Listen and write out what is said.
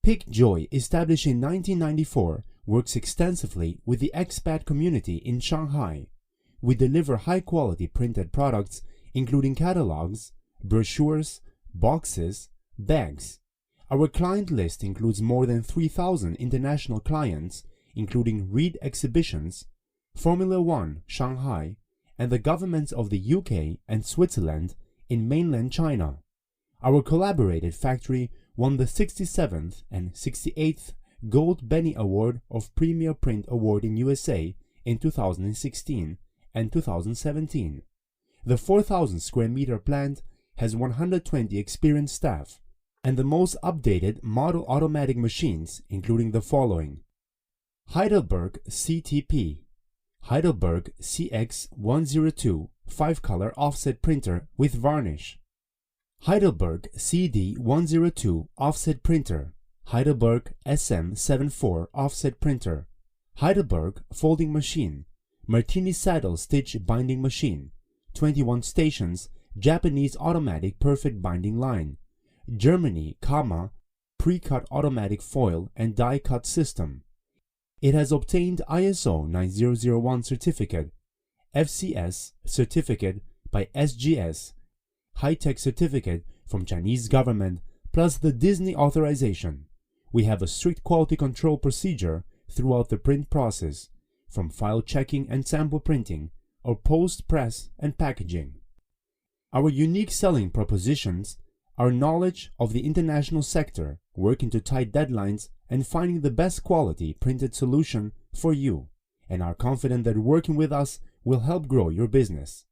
Picjoy, established in 1994, works extensively with the expat community in Shanghai. We deliver high-quality printed products including catalogs, brochures, boxes, bags. Our client list includes more than 3,000 international clients, including Reed Exhibitions, Formula One Shanghai, and the governments of the UK and Switzerland in mainland China. Our collaborated factory won the 67th and 68th Gold Benny Award of Premier Print Award in USA in 2016 and 2017. The 4,000 square meter plant has 120 experienced staff and the most updated model automatic machines, including the following: Heidelberg CTP, Heidelberg CX102 5-color offset printer with varnish, Heidelberg CD102 offset printer, Heidelberg SM74 offset printer, Heidelberg folding machine, Martini saddle stitch binding machine, 21 stations, Japanese automatic perfect binding line, Germany, pre-cut automatic foil and die cut system. It has obtained ISO 9001 certificate, FCS certificate by SGS, high-tech certificate from Chinese government, plus the Disney authorization. We have a strict quality control procedure throughout the print process, from file checking and sample printing, or post-press and packaging. Our unique selling propositions are knowledge of the international sector, working to tight deadlines and finding the best quality printed solution for you, and are confident that working with us will help grow your business.